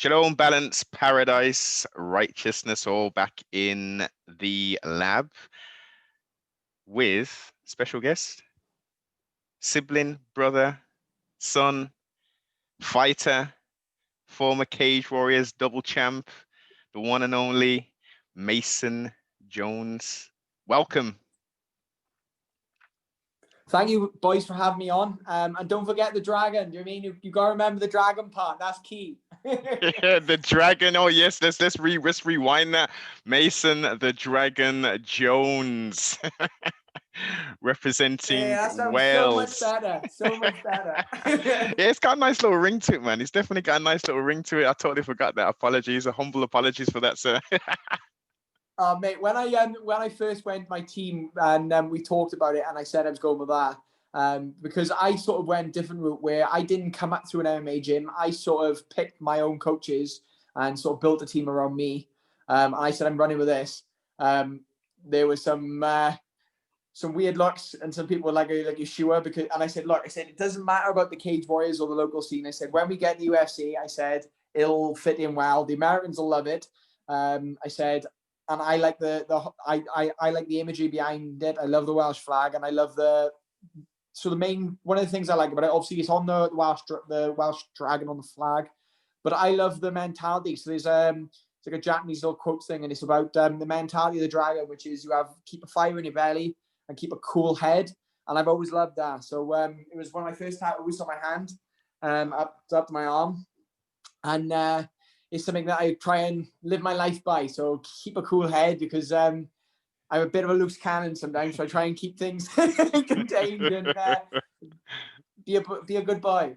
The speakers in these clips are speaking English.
Shalom, balance, paradise, righteousness, all back in the lab with special guest, sibling, brother, son, fighter, former Cage Warriors double champ, the one and only Mason Jones. Welcome. Thank you, boys, for having me on. And don't forget the dragon. Do you mean you got to remember the dragon part? That's key. Yeah, the dragon. Oh yes, let's rewind that. Mason the Dragon Jones, representing Yeah, that sounds Wales. so much better. So much better. Yeah, it's got a nice little ring to it, man. It's definitely got a nice little ring to it. I totally forgot that. Apologies, humble apologies for that, sir. Mate, when I first went to my team and we talked about it, and I said I was going with that. Because I sort of went a different route where I didn't come up through an MMA gym. I sort of picked my own coaches and sort of built a team around me. And I said, I'm running with this. There was some weird looks and some people were like, are you sure? And I said, look, it doesn't matter about the Cage Warriors or the local scene. I said, when we get the UFC, I said, it'll fit in well. The Americans will love it. I said, and I like I like the imagery behind it. I love the Welsh flag, and I love one of the things I like about it, obviously, it's on the Welsh dragon on the flag, but I love the mentality. So there's it's like a Japanese little quote thing, and it's about the mentality of the dragon, which is keep a fire in your belly and keep a cool head. And I've always loved that. So it was one of my first tattoos on my hand, up to my arm, and it's something that I try and live my life by. So keep a cool head, because I'm a bit of a loose cannon sometimes, so I try and keep things contained and be a good boy.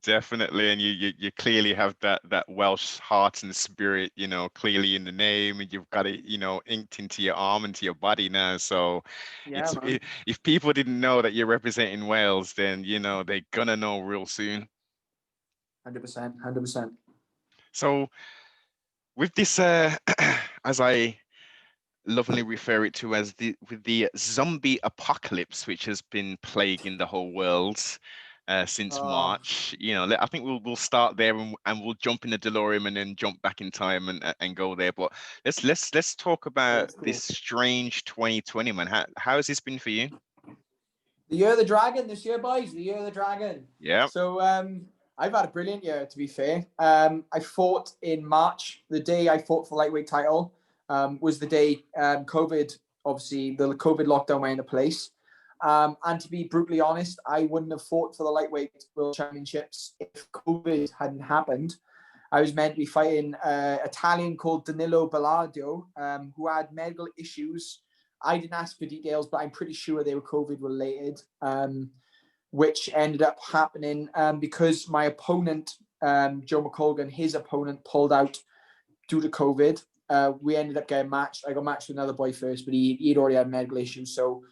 Definitely, and you clearly have that Welsh heart and spirit, clearly in the name, and you've got it, inked into your arm, into your body now. So, Yeah, if people didn't know that you're representing Wales, then they're gonna know real soon. 100%. So, with this, as I lovingly refer it to as with the zombie apocalypse, which has been plaguing the whole world since March. I think we'll start there, and we'll jump in the DeLorean and then jump back in time and go there. But let's talk about this strange 2020, man. How has this been for you? The year of the dragon this year, boys. The year of the dragon. Yeah. So I've had a brilliant year, to be fair. I fought in March. The day I fought for the lightweight title was the day COVID, obviously, the COVID lockdown went into place. And to be brutally honest, I wouldn't have fought for the lightweight world championships if COVID hadn't happened. I was meant to be fighting an Italian called Danilo Belladio, who had medical issues. I didn't ask for details, but I'm pretty sure they were COVID related, which ended up happening because my opponent, Joe McColgan, his opponent pulled out due to COVID. We ended up getting matched. I got matched with another boy first, but he'd already had medical issues. So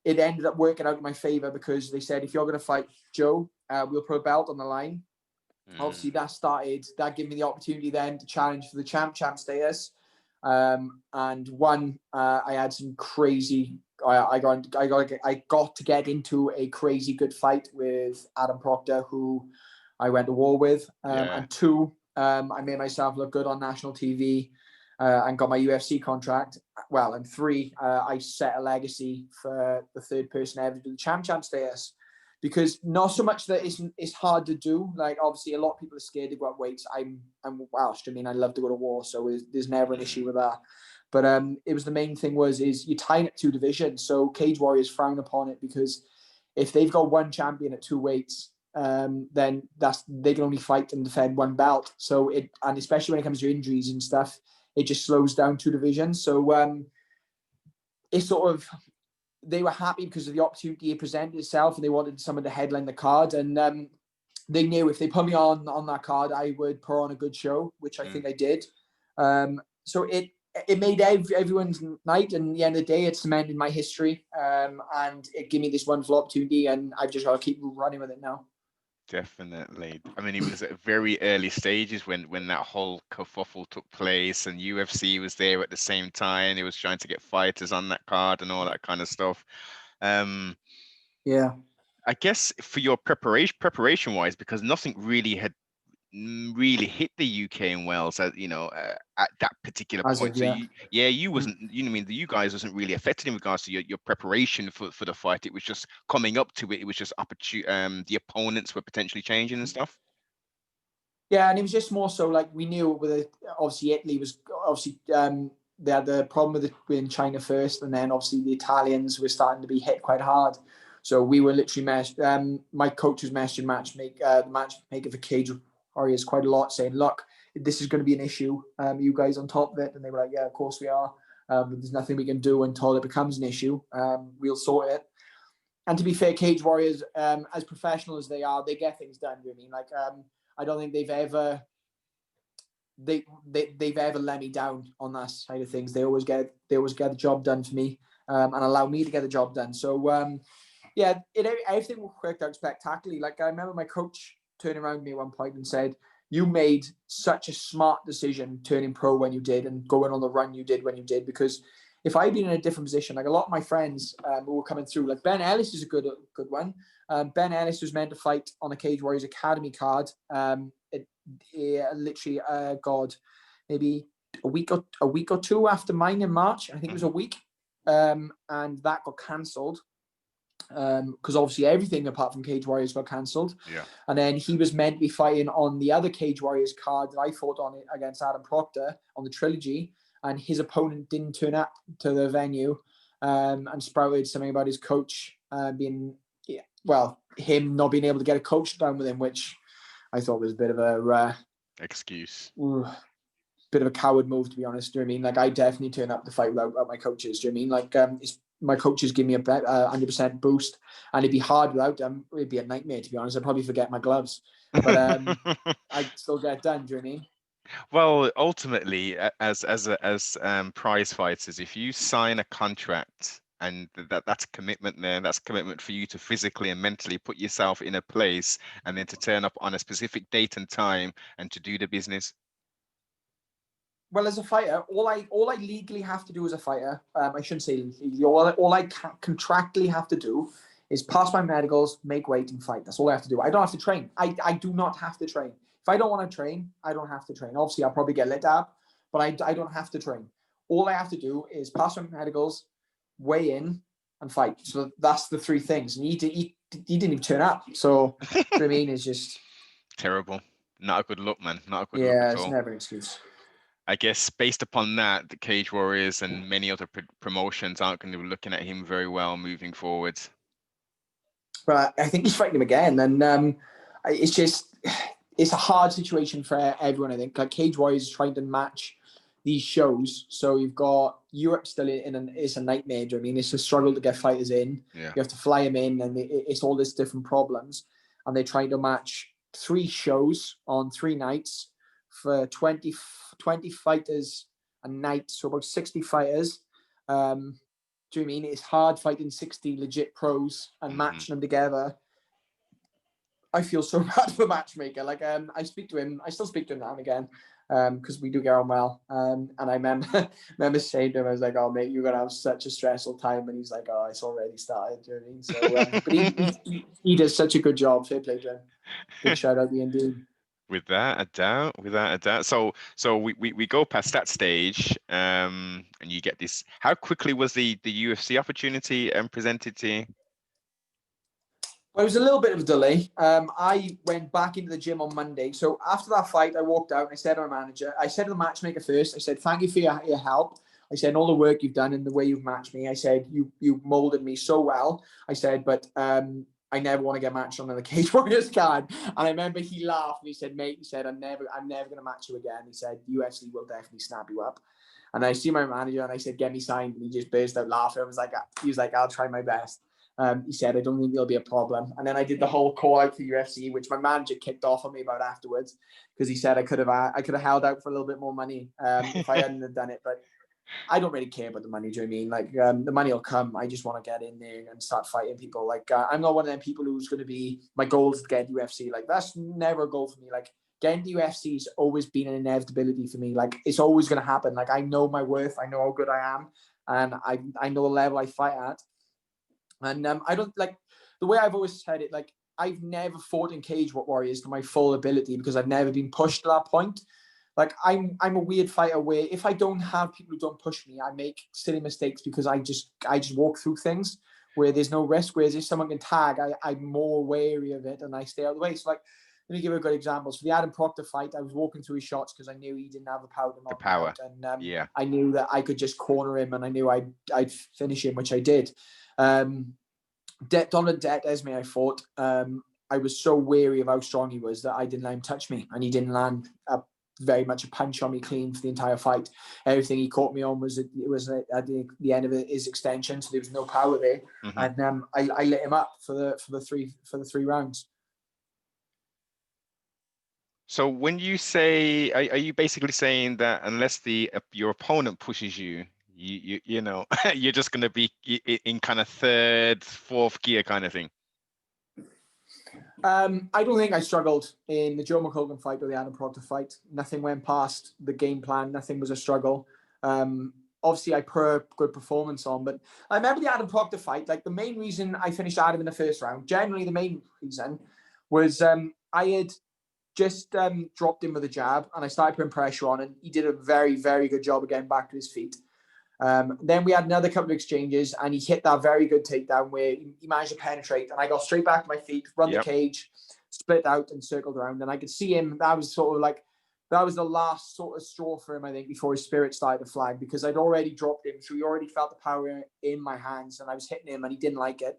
it ended up working out in my favor, because they said, if you're going to fight Joe, we'll put a belt on the line. Obviously, that gave me the opportunity then to challenge for the champ status. And one, I had some crazy. I got to get into a crazy good fight with Adam Proctor, who I went to war with. And two, I made myself look good on national TV and got my UFC contract. Well, and three, I set a legacy for the third person ever to do the champ status. Because not so much that it's hard to do. Like, obviously, a lot of people are scared to go up weights. I'm Welsh. I mean, I love to go to war, so there's never an issue with that. But it was the main thing is you're tying up two divisions. So Cage Warriors frown upon it, because if they've got one champion at two weights, then they can only fight and defend one belt. So and especially when it comes to injuries and stuff, it just slows down two divisions. So it's sort of. They were happy because of the opportunity it presented itself, and they wanted someone to headline the card. And they knew if they put me on that card, I would put on a good show, which I think I did. So it made everyone's night, and at the end of the day, it cemented my history, and it gave me this wonderful opportunity, and I've just got to keep running with it now. Definitely. I mean, it was at very early stages when that whole kerfuffle took place, and UFC was there at the same time. It was trying to get fighters on that card and all that kind of stuff. Yeah. I guess for your preparation wise, because nothing really had really hit the UK and Wales at at that particular As point. of So yeah. you wasn't, I mean, you guys wasn't really affected in regards to your preparation for the fight. It was just coming up to it. It was just the opponents were potentially changing and stuff. Yeah, and it was just more so like we knew with it, obviously Italy was obviously they had the problem with it in China first, and then obviously the Italians were starting to be hit quite hard. So we were literally my coach was messaging the matchmaker for Cage Warriors quite a lot, saying, "Look, this is going to be an issue. You guys on top of it," and they were like, "Yeah, of course we are. But there's nothing we can do until it becomes an issue. We'll sort it." And to be fair, Cage Warriors, as professional as they are, they get things done. You know what I mean? Like, I don't think they've ever they've ever let me down on that side of things. They always get the job done for me, and allow me to get the job done. So yeah, everything worked out spectacularly. Like I remember my coach turning around to me at one point and said, "You made such a smart decision turning pro when you did and going on the run you did when you did, because if I'd been in a different position, like a lot of my friends who were coming through, like Ben Ellis is a good one. Ben Ellis was meant to fight on a Cage Warriors Academy card. Literally, God, maybe a week or two after mine in March. I think it was a week, and that got cancelled because obviously everything apart from Cage Warriors got cancelled. Yeah. And then he was meant to be fighting on the other Cage Warriors card that I fought on it against Adam Proctor on the trilogy, and his opponent didn't turn up to the venue, and sprouted something about his coach him not being able to get a coach down with him, which I thought was a bit of a Excuse. bit of a coward move, to be honest. Do you know what I mean? Like I definitely turn up to fight without my coaches. Do you know what I mean? Like my coaches give me a 100% boost, and it'd be hard without them. It'd be a nightmare, to be honest. I'd probably forget my gloves, but I'd still get it done. Do you know what I mean? Well, ultimately, as prize fighters, if you sign a contract and that's a commitment there, that's a commitment for you to physically and mentally put yourself in a place and then to turn up on a specific date and time and to do the business. Well, as a fighter, all I legally have to do as a fighter, I shouldn't say legally, all I contractually have to do is pass my medicals, make weight, and fight. That's all I have to do. I don't have to train. I do not have to train. If I don't want to train, I don't have to train. Obviously, I'll probably get lit up, but I don't have to train. All I have to do is pass my medicals, weigh in, and fight. So that's the three things. And he didn't even turn up. So, do you know what I mean? It's just Terrible. Not a good look, man. Not a good look yeah, at it's all. never an excuse. I guess based upon that, the Cage Warriors and many other promotions aren't going to be looking at him very well moving forward. But I think he's fighting him again, and it's a hard situation for everyone. I think like Cage Warriors is trying to match these shows, so you've got Europe still it's a nightmare. I mean, it's a struggle to get fighters in. Yeah. You have to fly them in, and it's all this different problems, and they're trying to match 3 shows on 3 nights for 20 fighters a night, so about 60 fighters. Do you know what I mean? It's hard fighting 60 legit pros and matching them together. I feel so bad for the matchmaker. Like, I speak to him. I still speak to him now and again because we do get on well. And I remember saying to him, I was like, "Oh, mate, you're gonna have such a stressful time." And he's like, "Oh, it's already started." Do you know what I mean? So, but he does such a good job. Fair play to him. Big shout out to Ian Dean. Without a doubt, without a doubt. So we go past that stage, and you get this. How quickly was the UFC opportunity presented to you? Well, it was a little bit of a delay. I went back into the gym on Monday. So after that fight, I walked out and I said to my manager, I said to the matchmaker first, I said, "Thank you for your help." I said, "All the work you've done and the way you've matched me." I said, you molded me so well. I said, "But I never want to get matched on the Cage Warriors card." And I remember he laughed and he said, "Mate," he said, I'm never going to match you again." He said, "UFC will definitely snap you up." And I see my manager and I said, "Get me signed." And he just burst out laughing. He was like, "I'll try my best." He said, "I don't think there'll be a problem." And then I did the whole call out for UFC, which my manager kicked off on me about afterwards because he said I could have held out for a little bit more money if I hadn't have done it. But I don't really care about the money. Do you know what I mean? Like the money will come. I just want to get in there and start fighting people. Like I'm not one of them people who's going to be my goal is to get UFC. Like that's never a goal for me. Like getting to UFC's always been an inevitability for me. Like it's always going to happen. Like I know my worth. I know how good I am, and I know the level I fight at. And I don't like the way I've always said it. Like I've never fought in cage warriors to my full ability because I've never been pushed to that point. Like I'm a weird fighter where if I don't have people who don't push me, I make silly mistakes because I just walk through things where there's no risk. Whereas if someone can tag, I'm more wary of it and I stay out of the way. So like, let me give you a good example. So the Adam Proctor fight, I was walking through his shots because I knew he didn't have the power to The knock me power. out, and Yeah. I knew that I could just corner him, and I knew I'd finish him, which I did. Donald Esme, I fought. I was so wary of how strong he was that I didn't let him touch me, and he didn't land very much a punch on me clean for the entire fight. Everything he caught me on was at the end of his extension, so there was no power there, and I lit him up for the three rounds. So when you say, are you basically saying that unless your opponent pushes you, you know, you're just going to be in kind of third, fourth gear kind of thing? I don't think I struggled in the Joe McColgan fight or the Adam Proctor fight. Nothing went past the game plan. Nothing was a struggle. Obviously, I put a good performance on, but I remember the Adam Proctor fight. Like the main reason I finished Adam in the first round, generally the main reason was I had just dropped him with a jab and I started putting pressure on, and he did a very, very good job of getting back to his feet. Then we had another couple of exchanges and he hit that very good takedown where he managed to penetrate, and I got straight back to my feet, run the cage, split out and circled around, and I could see him. That was the last sort of straw for him, I think, before his spirit started to flag, because I'd already dropped him, so he already felt the power in my hands and I was hitting him and he didn't like it.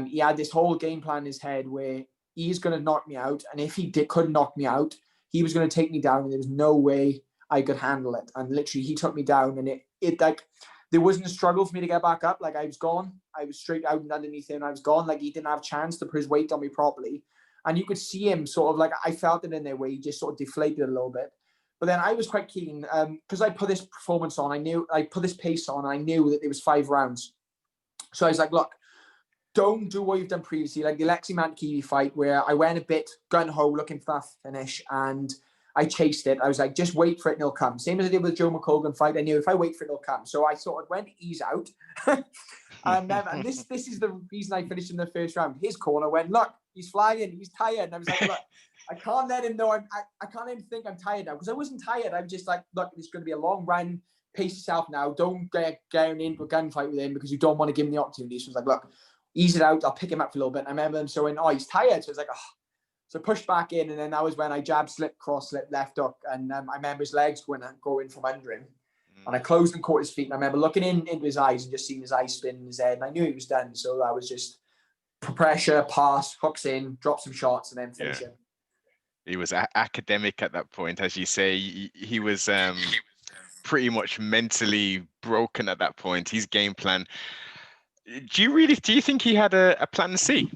He had this whole game plan in his head where he's going to knock me out, and if he couldn't knock me out, he was going to take me down, and there was no way I could handle it. And literally he took me down, and it like there wasn't a struggle for me to get back up. Like I was gone. I was straight out and underneath him. I was gone. Like he didn't have a chance to put his weight on me properly. And you could see him sort of like, I felt it in there where he just sort of deflated a little bit. But then I was quite keen because I put this performance on. I put this pace on. And I knew that there was 5 rounds. So I was like, look, don't do what you've done previously, like the Alexi Mankiwi fight where I went a bit gun-ho looking for that finish and I chased it. I was like, just wait for it and it'll come. Same as I did with the Joe McColgan fight. I knew if I wait for it, it'll come. So I sort of went ease out. and this is the reason I finished in the first round. His corner went, look, he's flying, he's tired. And I was like, look, I can't let him know. I can't let him think I'm tired now, because I wasn't tired. I'm just like, look, it's going to be a long run. Pace yourself now. Don't get into a gunfight with him because you don't want to give him the opportunity. So I was like, look, ease it out. I'll pick him up for a little bit. And I remember him saying, oh, he's tired. So I was like, oh. So pushed back in, and then that was when I jab, slip, cross, slip, left hook, and I remember his legs going from under him, and I closed and caught his feet. And I remember looking into his eyes and just seeing his eyes spin in his head, and I knew he was done. So that was just pressure, pass, hooks in, drop some shots, and then finish him. He was academic at that point, as you say. He was pretty much mentally broken at that point. His game plan. Do you think he had a plan C?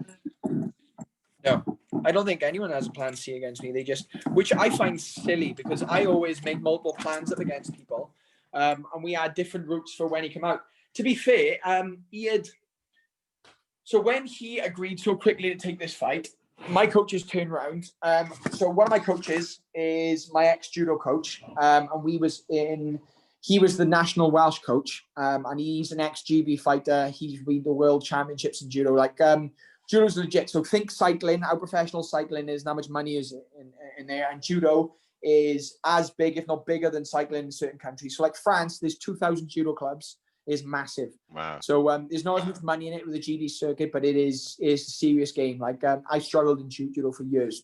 No, I don't think anyone has a plan C against me. They just, which I find silly, because I always make multiple plans up against people, and we had different routes for when he came out. To be fair, so when he agreed so quickly to take this fight, my coaches turned around. So one of my coaches is my ex-judo coach, and he was the national Welsh coach, and he's an ex-GB fighter. He's won the world championships in judo. Like, judo's legit. So think cycling, how professional cycling is, and how much money is in there. And judo is as big, if not bigger, than cycling in certain countries. So like France, there's 2,000 judo clubs. Is massive. Wow. So there's not as much money in it with the GD circuit, but it is a serious game. Like I struggled in judo for years.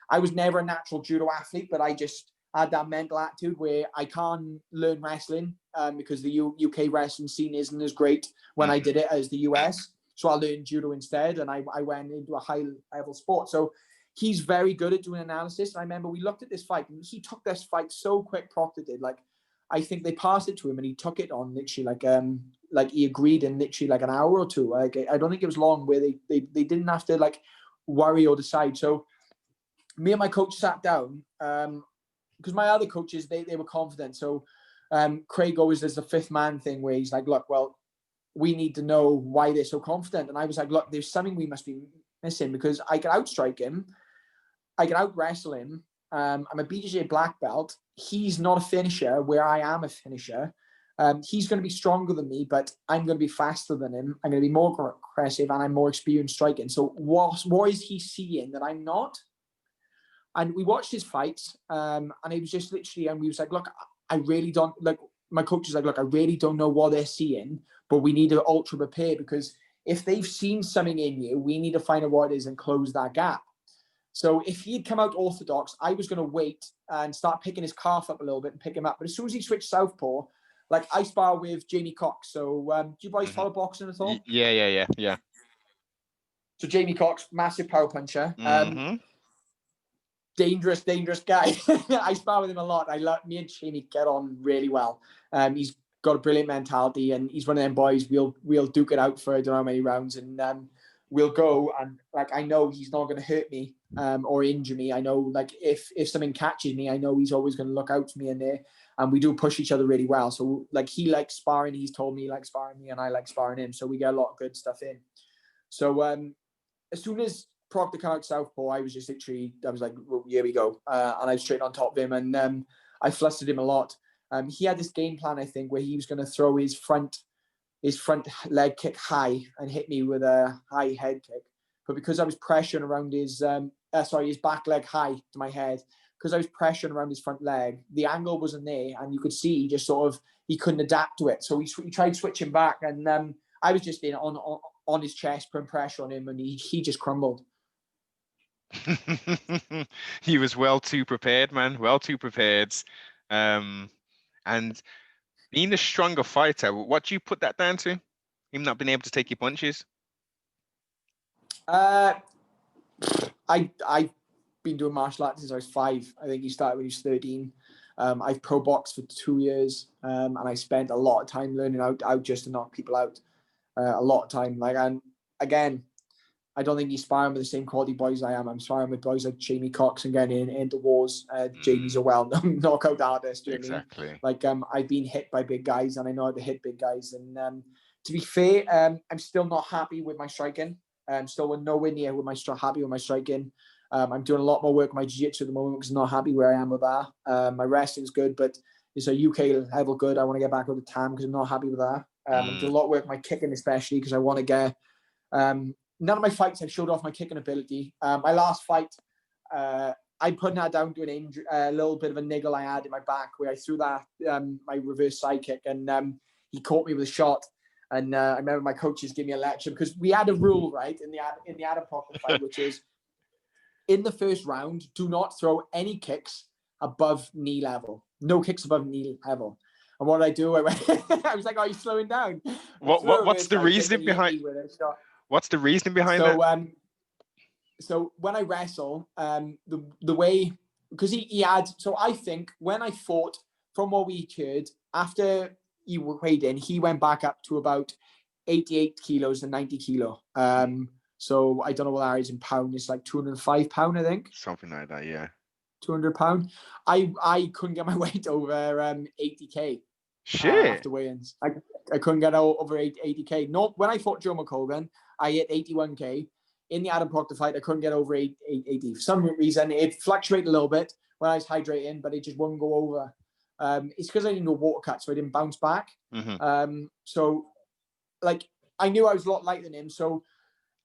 I was never a natural judo athlete, but I just had that mental attitude where I can't learn wrestling because the UK wrestling scene isn't as great when I did it as the US. So I learned judo instead, and I went into a high level sport. So he's very good at doing analysis. I remember we looked at this fight, and he took this fight so quick. Proctor did. Like, I think they passed it to him, and he took it on literally like he agreed in literally like an hour or two. Like, I don't think it was long where they didn't have to like worry or decide. So me and my coach sat down because my other coaches they were confident. So Craig always does the fifth man thing where he's like, look, well, we need to know why they're so confident. And I was like, look, there's something we must be missing, because I can outstrike him, I can out wrestle him. I'm a BJJ black belt. He's not a finisher where I am a finisher. He's going to be stronger than me, but I'm going to be faster than him. I'm going to be more aggressive, and I'm more experienced striking. So what is he seeing that I'm not? And we watched his fights, and it was just literally, and we was like, look, I really don't, like, my coach is like, look, I really don't know what they're seeing, but we need to ultra prepare, because if they've seen something in you, we need to find out what it is and close that gap. So if he'd come out orthodox, I was going to wait and start picking his calf up a little bit and pick him up. But as soon as he switched southpaw, like, I spar with Jamie Cox. So do you boys follow boxing at all? Yeah. So Jamie Cox, massive power puncher. Dangerous guy. I spar with him a lot. Me and Jamie get on really well. He's got a brilliant mentality, and he's one of them boys. We'll duke it out for I don't know how many rounds, and we'll go. And like, I know he's not going to hurt me or injure me. I know, like, if something catches me, I know he's always going to look out for me in there. And we do push each other really well. So like, he likes sparring. He's told me he likes sparring me, and I like sparring him. So we get a lot of good stuff in. So as soon as Proctor came out southpaw, I was like, well, here we go. And I was straight on top of him, and I flustered him a lot. He had this game plan, I think, where he was going to throw his front leg kick high and hit me with a high head kick. But because I was pressuring around his back leg high to my head, because I was pressuring around his front leg, the angle wasn't there, and you could see he just he couldn't adapt to it. So he tried switching back, and I was just in on his chest, putting pressure on him, and he just crumbled. He was well too prepared, man. Well too prepared. And being the stronger fighter, what do you put that down to? Him not being able to take your punches? I've been doing martial arts since I was 5. I think he started when he was 13. I've pro boxed for 2 years, and I spent a lot of time learning how just to knock people out. A lot of time. Like, and again, I don't think he's sparring with the same quality boys I am. I'm sparring with boys like Jamie Cox and getting into wars. Jamie's a well-known knockout artist. Exactly. Like, I've been hit by big guys, and I know how to hit big guys. And to be fair, I'm still not happy with my striking. I'm still nowhere near happy with my striking. I'm doing a lot more work with my jiu-jitsu at the moment because I'm not happy where I am with that. My wrestling's good, but it's a UK level good. I want to get back with the TAM because I'm not happy with that. I'm doing a lot of work with my kicking, especially because I want to get... none of my fights I've showed off my kicking ability. My last fight, I put that down to an injury, a little bit of a niggle I had in my back where I threw that my reverse side kick, and he caught me with a shot. And I remember my coaches gave me a lecture because we had a rule, right, in the Adam Proctor fight, which is in the first round, do not throw any kicks above knee level. No kicks above knee level. And what did I do? I was like, "Oh, you're slowing down." What's the reasoning behind? What's the reasoning behind that? So when I wrestle, the way, because he had, so I think when I fought, from what we heard, after he weighed in, he went back up to about 88 kilos and 90 kilo. So I don't know what that is in pound. It's like 205 pound, I think. Something like that, yeah. 200 pound. I couldn't get my weight over 80k. Shit. After weigh-ins, I couldn't get over 80k. No, when I fought Joe McColgan, I hit 81k. In the Adam Proctor fight, I couldn't get over 80. For some reason, it fluctuated a little bit when I was hydrating, but it just wouldn't go over. It's because I didn't go water cut, so I didn't bounce back. So, like, I knew I was a lot lighter than him. So,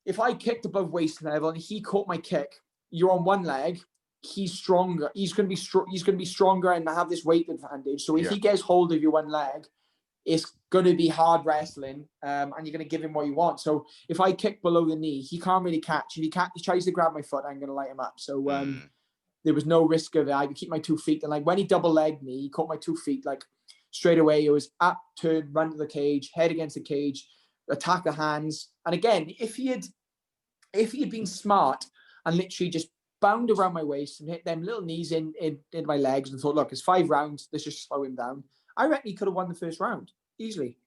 if I kicked above waist level and he caught my kick, you're on one leg. He's stronger. He's going to be stronger and have this weight advantage. So if he gets hold of your one leg, it's going to be hard wrestling, and you're going to give him what you want. So if I kick below the knee, he can't really catch. If he tries to grab my foot, I'm going to light him up. So there was no risk of it. I could keep my 2 feet. And like when he double legged me, he caught my 2 feet. Like straight away, it was up, turn, run to the cage, head against the cage, attack the hands. And again, if he had been smart and literally just bound around my waist and hit them little knees in my legs and thought, look, it's 5 rounds, let's just slow him down, I reckon he could have won the first round easily.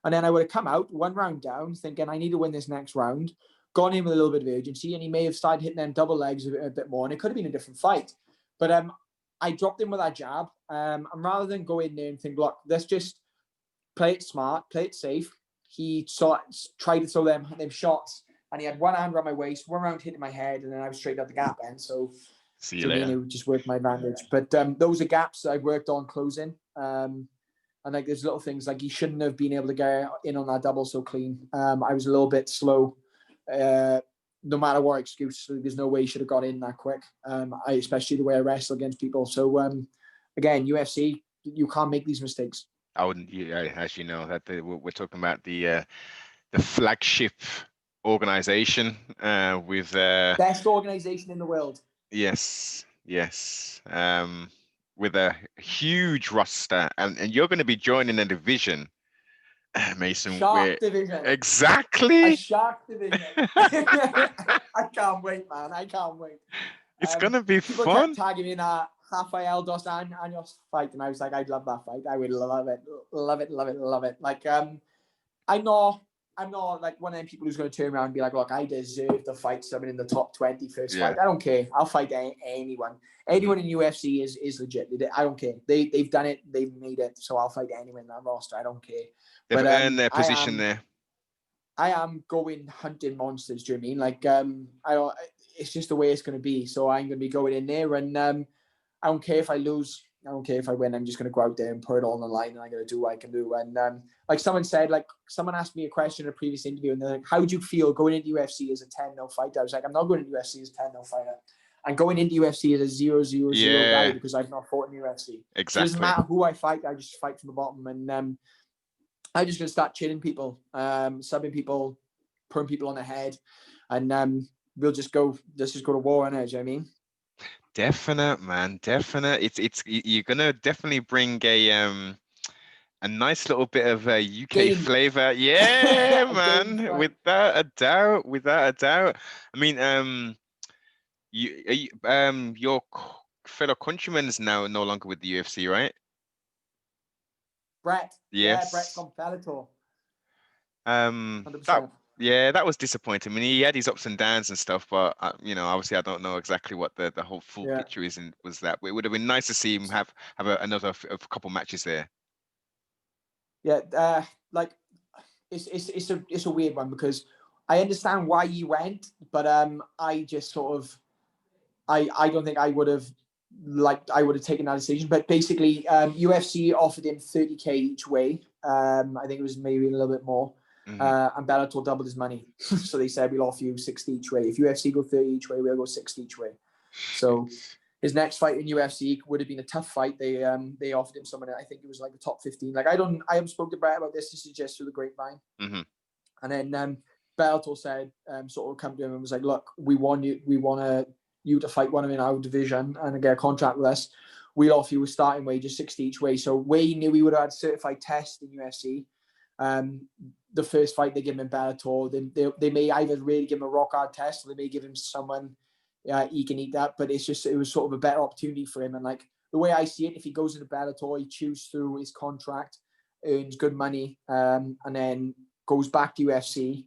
And then I would have come out 1 round down thinking I need to win this next round, gone in with a little bit of urgency, and he may have started hitting them double legs a bit more, and it could have been a different fight. But I dropped him with that jab, and rather than go in there and think, look, let's just play it smart, play it safe, he tried to throw them shots, and he had one hand around my waist, one round hitting my head, and then I was straight out the gap end. So see you later. It just worked my advantage. But those are gaps I worked on closing. And like there's little things like he shouldn't have been able to get in on that double so clean. I was a little bit slow. No matter what excuse, there's no way he should have got in that quick. Especially the way I wrestle against people. So again, UFC, you can't make these mistakes. I wouldn't, as you know, that we're talking about the flagship organization with best organization in the world. Yes, yes. With a huge roster, and you're going to be joining a division, Mason. Shark division. A Exactly. shark division. I can't wait, man. I can't wait. It's gonna be people fun. kept tagging me in a Rafael dos Anjos fight, and I was like, I'd love that fight. I would love it, love it, love it, love it. Like, I'm not like one of them people who's going to turn around and be like, look, I deserve to fight someone in the top 20 first fight. I don't care. I'll fight anyone. Anyone in UFC is legit. I don't care. They've done it. They've made it. So I'll fight anyone in that roster. I don't care. They've earned their position there. I am going hunting monsters. Do you know what I mean? Like, it's just the way it's going to be. So I'm going to be going in there, and I don't care if I lose. I don't care if I win. I'm just going to go out there and put it all on the line, and I'm going to do what I can do. And like someone said, like someone asked me a question in a previous interview, and they're like, "How do you feel going into UFC as a 10-0 fighter?" I was like, "I'm not going into UFC as a 10-0 fighter. I'm going into UFC as a 0-0-0 guy because I've not fought in UFC. Exactly. So it doesn't matter who I fight. I just fight from the bottom, and I'm just going to start chilling people, subbing people, putting people on the head, and we'll just go. Let's just go to war on it. You know what I mean?" Definite, man. Definite. It's you're gonna definitely bring a nice little bit of UK flavor. Yeah, man. Without a doubt. Without a doubt. I mean, your fellow countryman's now no longer with the UFC, right? Brett. Yes. Yeah, Brett's from Bellator. 100%. That was disappointing. I mean, he had his ups and downs and stuff, but obviously, I don't know exactly what the whole full picture is. And was that it would have been nice to see him have another couple matches there. Yeah, like it's a weird one because I understand why he went, but I just sort of I don't think I would have taken that decision. But basically, UFC offered him 30K each way. I think it was maybe a little bit more. And Bellator doubled his money. So they said, we'll offer you 60 each way. If UFC go 30 each way, we'll go 60 each way. So his next fight in UFC would have been a tough fight. They offered him someone, I think it was like the top 15. Like I haven't spoken to Brett about this. This is just through the grapevine. And then Bellator said, sort of come to him and was like, look, we want you to fight one of in our division and get a contract with us. We'll offer you a starting wage of 60 each way. So we knew we would have had certified tests in UFC. The first fight they give him in Bellator, they may either really give him a rock hard test, or they may give him someone he can eat that. But it was sort of a better opportunity for him. And like the way I see it, if he goes into Bellator, he chews through his contract, earns good money, and then goes back to UFC.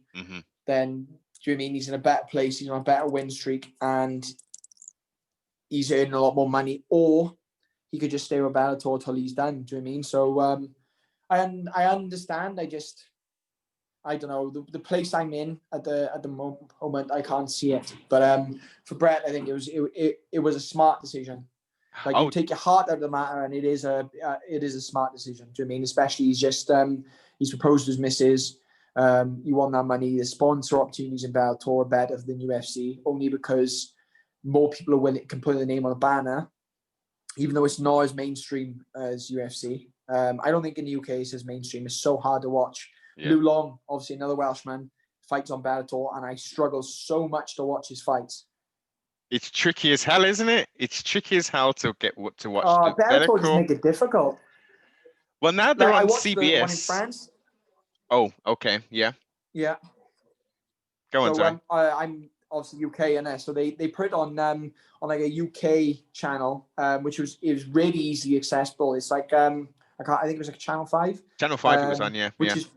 Then do you know what I mean? He's in a better place. He's on a better win streak, and he's earning a lot more money. Or he could just stay with Bellator till he's done. Do you know what I mean? So I understand. I don't know the place I'm in at the moment. I can't see it, but for Brett, I think it was a smart decision. Like you take your heart out of the matter, and it is a smart decision. Do you know what I mean? Especially he's proposed to his missus. You want that money. The sponsor opportunities in Bellator are better than UFC, only because more people can put their name on a banner, even though it's not as mainstream as UFC. I don't think in the UK it's as mainstream. It's so hard to watch. Lou Long, obviously another Welshman, fights on Bellator, and I struggle so much to watch his fights. It's tricky as hell, isn't it? It's tricky as hell to watch. Bellator just make it difficult. Well, now they're on CBS. The one in France. Oh, okay, yeah. Go on, sorry. I'm obviously UK in there, so they put it on like a UK channel, which was really easily accessible. It's like I think it was like Channel 5. Channel 5 it was on, yeah. Which is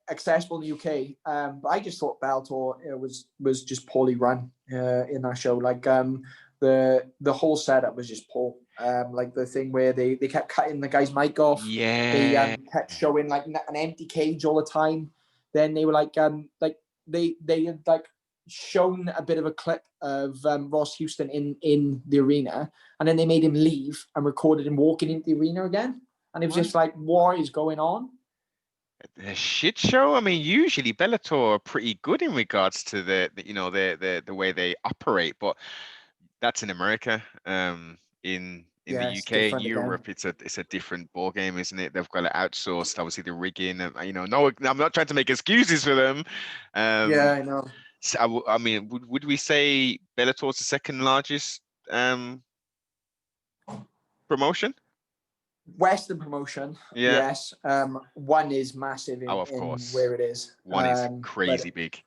accessible in the UK. But I just thought Bellator was just poorly run in that show. Like the whole setup was just poor. Like the thing where they kept cutting the guy's mic off. Yeah. They kept showing like an empty cage all the time. Then they were like they had like shown a bit of a clip of Ross Houston in the arena, and then they made him leave and recorded him walking into the arena again. And it was What? just like, what is going on? A shit show. I mean, usually Bellator are pretty good in regards to the way they operate, but that's in America. In the Yeah, it's UK and different again. Europe, it's a different ball game, isn't it? They've got it outsourced, obviously the rigging. No, I'm not trying to make excuses for them. Yeah, Um, I know. so I mean, would we say Bellator's the second largest promotion? Western promotion, Yeah. yes. One is massive Oh, in, of in course. where it is. One is But crazy big.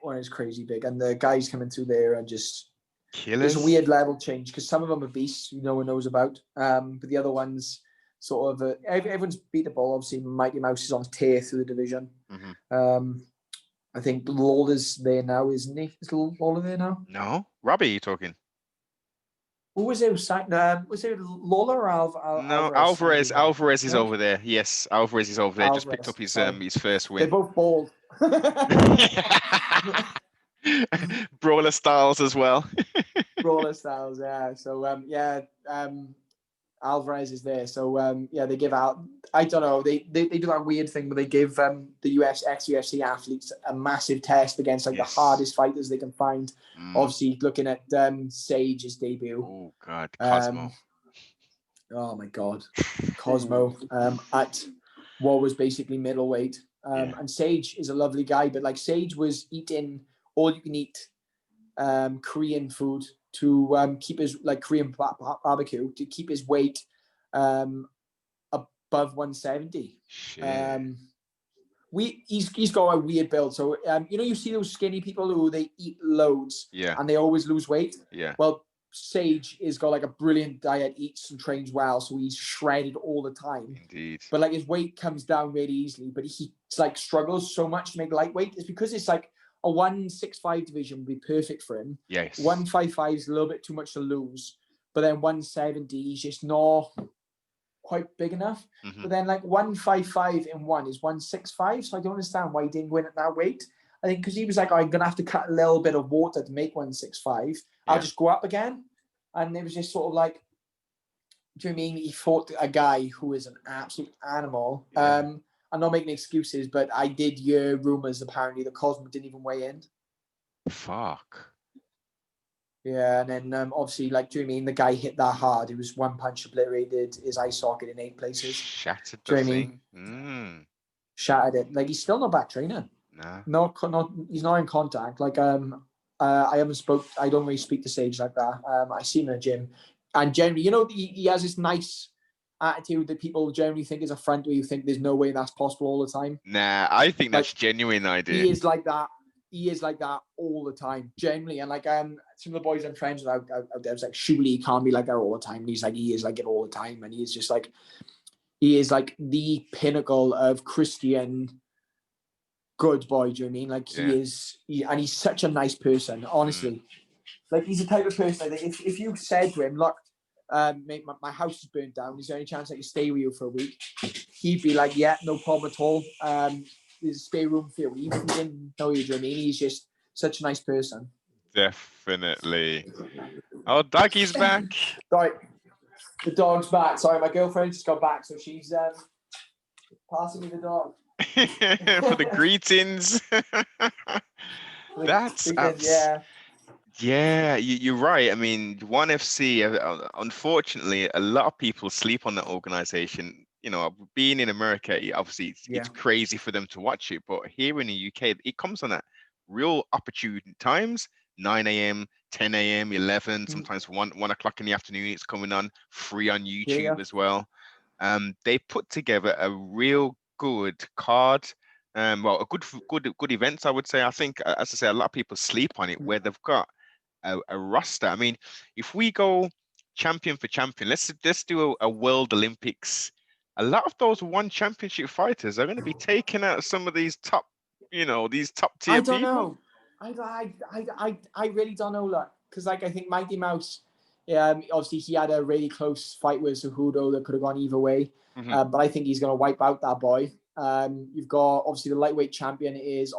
one is crazy big. And the guys coming through there are just, there's a Killers. weird level change because some of them are beasts no one knows about. But the other ones sort of, everyone's beatable. Obviously, Mighty Mouse is on tear through the division. Hmm. I think Lawler's there now, isn't he? Is Lawler there now? No, Robbie, you talking? Who was there? Was it Lawler or No, Alvarez signed Alvarez. as well? Alvarez is No, over there. Yes, Alvarez is over there. Just picked Alvarez. up Sorry, his first they're win. both bald. Brawler styles as well. Brawler styles, yeah. So Alvarez is there. So yeah, they give out. I don't know. They do that weird thing where they give the US ex-UFC athletes a massive test against like Yes. the hardest fighters they can find. Mm. Obviously, looking at Sage's debut. Oh God, Cosmo. Oh my God, Cosmo at what was basically middleweight. Yeah. And Sage is a lovely guy, but like Sage was eating all you can eat Korean food to keep his like Korean barbecue to keep his weight above 170. Shit. He's got a weird build. So you see those skinny people who they eat loads Yeah. and they always lose weight. Yeah. Well, Sage has got like a brilliant diet, eats and trains well, so he's shredded all the time. Indeed. But like his weight comes down really easily, but he like struggles so much to make lightweight. It's because it's like a 165 division would be perfect for him. Yes. 155 is a little bit too much to lose, but then 170 he's just not quite big enough. Mm-hmm. But then like 155 in one is 165, so I don't understand why he didn't win at that weight. I think because he was like, I'm gonna have to cut a little bit of water to make 165. I'll just go up again, and it was just sort of like, do you mean he fought a guy who is an absolute animal? Yeah. I'm not making excuses, but I did hear rumors apparently that Cosmo didn't even weigh in. Fuck. Yeah, and then obviously, like, do you mean the guy hit that hard? It was one punch obliterated his eye socket in 8 places. Shattered Do the you thing. mean? Shattered it. Like he's still not back training. Nah. Not he's not in contact. Like I don't really speak to Sage like that. I see him in the gym, and generally, he has this nice attitude that people generally think is a front, where you think there's no way that's possible all the time. Nah, I think that's Like, genuine idea. He is like that. He is like that all the time, generally. And like some of the boys I'm friends with out there was like, surely he can't be like that all the time. And he's like, he is like it all the time. And he's just like, he is like the pinnacle of Christian good boy. Do you know what I mean? Like he is, and he's such a nice person, honestly. Like he's the type of person, I think, if you said to him, look, mate, my house is burnt down, is there any chance I can stay with you for a week? He'd be like, yeah, no problem at all. There's a spare room for you. Even if he didn't know you, do you know what I mean? He's just such a nice person. Definitely. Oh, Daggy's back. Sorry, the dog's back. Sorry, my girlfriend just got back, so she's passing me the dog. For the greetings. That's yeah. Yeah, you're right. I mean, ONE FC, unfortunately, a lot of people sleep on that organization. Being in America, obviously it's crazy for them to watch it. But here in the UK, it comes on at real opportune times, 9 a.m., 10 a.m., 11, sometimes 1 o'clock in the afternoon. It's coming on free on YouTube as well. They put together a real good card. A good events, I would say. I think, as I say, a lot of people sleep on it, where they've got a roster. I mean, if we go champion for champion, let's do a World Olympics. A lot of those one championship fighters are going to be taking out some of these top tier I don't people. know. I really don't know, look, because like I think Mighty Mouse, obviously he had a really close fight with Cejudo that could have gone either way. But I think he's going to wipe out that boy. You've got obviously the lightweight champion is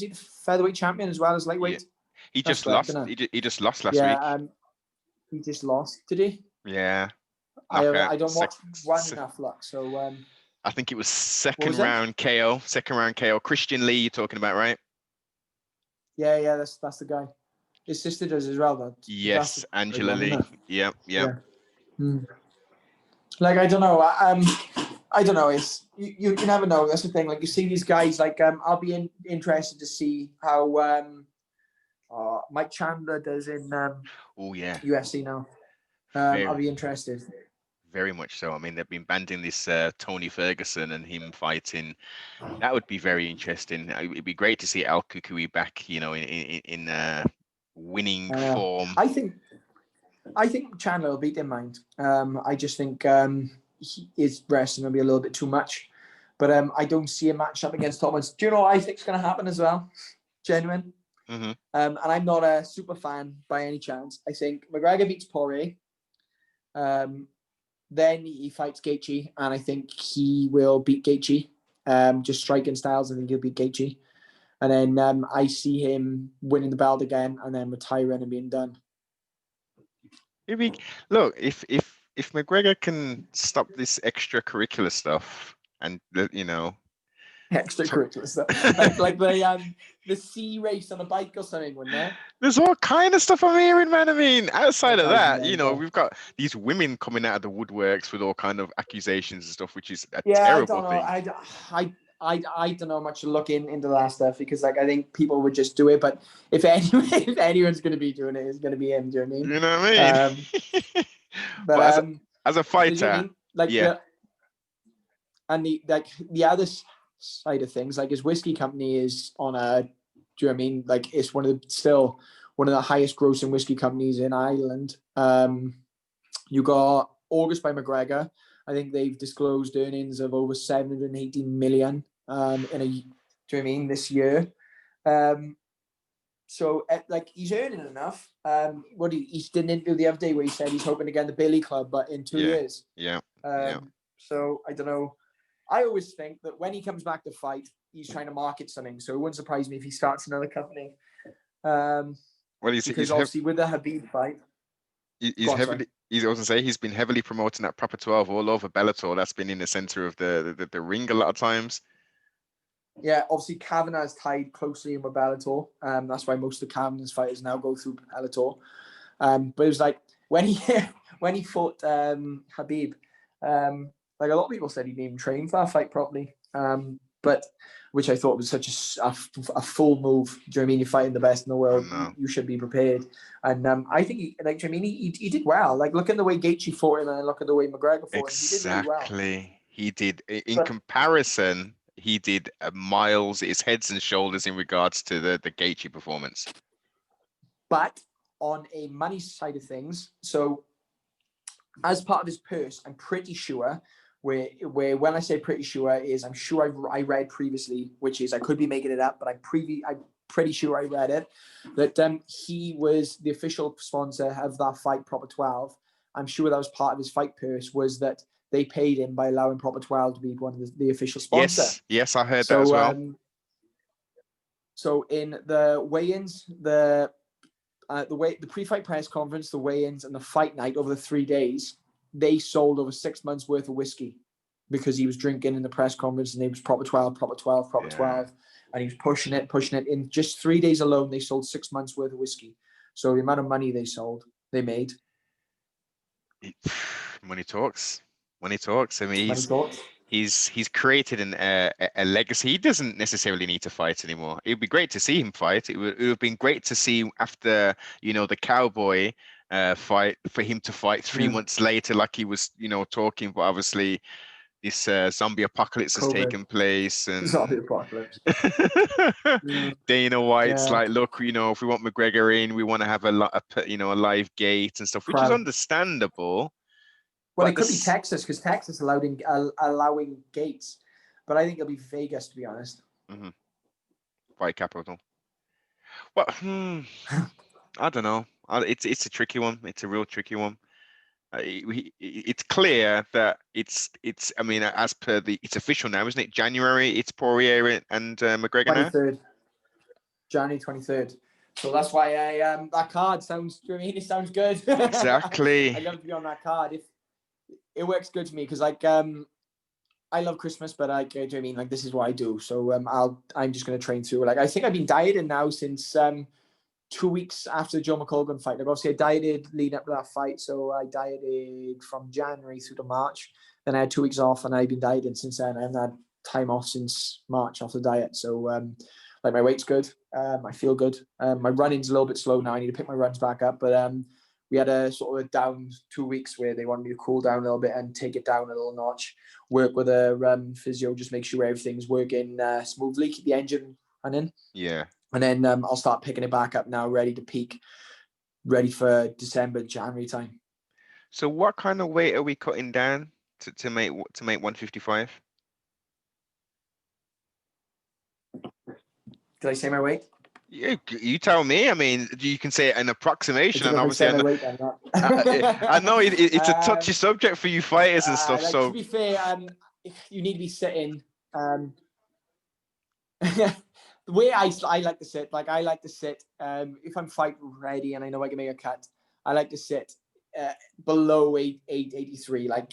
he the featherweight champion as well as lightweight? Yeah. He just lost. He just lost last week. He just lost. Did he? Yeah. knockout. I don't watch one enough luck. So I think it was what was second it? round KO. Second round KO. Christian Lee, you're talking about, right? Yeah, that's the guy. His sister does as well. That's Yes, the right Angela one, isn't Lee. it? Yep. Yeah. Like I don't know. I don't know. It's you never know. That's the thing. Like you see these guys. Like I'll be interested to see how Mike Chandler does in Oh yeah. UFC now. I'll Very, be interested. very much so. I mean, they've been banding this Tony Ferguson and him fighting. That would be very interesting. It'd be great to see Al Kukui back, in winning Uh, form. I think Chandler will beat him. Mind. I just think his wrestling will be a little bit too much. But I don't see a matchup against Thomas. Do you know what I think is going to happen as well? Genuine. Mm-hmm. And I'm not a super fan by any chance. I think McGregor beats Poirier. Then he fights Gaethje, and I think he will beat Gaethje. Just striking styles, I think he'll beat Gaethje. And then I see him winning the belt again and then retiring and being done. Look, if McGregor can stop this extracurricular stuff and Extracurricular stuff. like the sea race on a bike or something, wouldn't there? there's all kind of stuff I'm hearing, man. I mean, outside of that, Yeah. we've got these women coming out of the woodworks with all kind of accusations and stuff, which is a Yeah, terrible I don't thing. know. I don't know much to look into that stuff because I think people would just do it. But if anyone's going to be doing it, it's going to be him. Do you know what I mean? You know what I mean? But But as a do you know what I fighter, mean? Like yeah, the other side of things, like his whiskey company is on a. Do you know what I mean? Like it's still one of the highest grossing whiskey companies in Ireland. You got August by McGregor. I think they've disclosed earnings of over 718 million do you know what I mean, this year. So like he's earning enough. He did an interview the other day where he said he's hoping to get in the Billy Club, but in 2 years. Yeah. So I don't know. I always think that when he comes back to fight, he's trying to market something. So it wouldn't surprise me if he starts another company. Well, because obviously with the Habib fight, he's heavily. He's also say he's been heavily promoting that Proper 12 all over Bellator. That's been in the center of the ring a lot of times. Yeah, obviously Kavanagh is tied closely in with Bellator. That's why most of Kavanagh's fighters now go through Bellator. But it was like when he fought Habib, like a lot of people said he didn't even train for that fight properly. But which I thought was such a full move. Do you know what I mean? You're fighting the best in the world. You should be prepared. And I think he did well. Like look at the way Gaethje fought him and look at the way McGregor fought him. He did really well. Exactly. He did. In comparison, he did miles. It's heads and shoulders in regards to the Gaethje performance. But on a money side of things, so as part of his purse, I'm pretty sure where when I say pretty sure is I'm sure I read previously, which is I could be making it up, but I'm pretty sure I read it, that he was the official sponsor of that fight, Proper 12. I'm sure that was part of his fight purse, was that they paid him by allowing Proper 12 to be one of the official sponsor. Yes, I heard that as well. So in the weigh-ins, the pre-fight press conference, the weigh-ins, and the fight night over the 3 days, they sold over 6 months worth of whiskey because he was drinking in the press conference and he was Proper 12, and he was pushing it. In just 3 days alone, they sold 6 months worth of whiskey. So the amount of money they made. Money talks. I mean, he's created a legacy. He doesn't necessarily need to fight anymore. It would be great to see him fight. It would have been great to see after the Cowboy fight, for him to fight 3 months later, like he was talking. But obviously, this zombie apocalypse has taken place, and zombie apocalypse. Dana White's like, look, if we want McGregor in, we want to have a live gate and stuff, which is understandable. Well, it could be Texas because Texas allowing gates, but I think it'll be Vegas, to be honest. Mm-hmm. Fight capital. Well, I don't know. It's a tricky one. It's a real tricky one. It's clear that it's. I mean, as per it's official now, isn't it? January. It's Poirier and McGregor 23rd. now. January 23rd. So that's why that card sounds. Do you know what I mean? It sounds good. Exactly. I'd love to be on that card. it works good for me because like I love Christmas, but like, do you know what I mean? Like, this is what I do. So I'm just gonna train through. Like, I think I've been dieting now since 2 weeks after the Joe McColgan fight. Like, obviously I dieted leading up to that fight, so I dieted from January through to March. Then I had 2 weeks off, and I've been dieting since then. I haven't had time off since March off the diet. So like, my weight's good. I feel good. My running's a little bit slow now. I need to pick my runs back up, but we had a sort of a down 2 weeks where they wanted me to cool down a little bit and take it down a little notch. Work with a physio, just make sure everything's working smoothly, keep the engine running. Yeah. And then I'll start picking it back up now, ready to peak, ready for December, January time. So what kind of weight are we cutting down to make 155? Did I say my weight? You tell me. I mean, you can say an approximation, and I obviously, say my weight then, I know it's a touchy subject for you fighters and stuff. Like, so to be fair, you need to be sitting. The way I like to sit, like I like to sit. If I'm fight ready and I know I can make a cut, I like to sit below 83. Like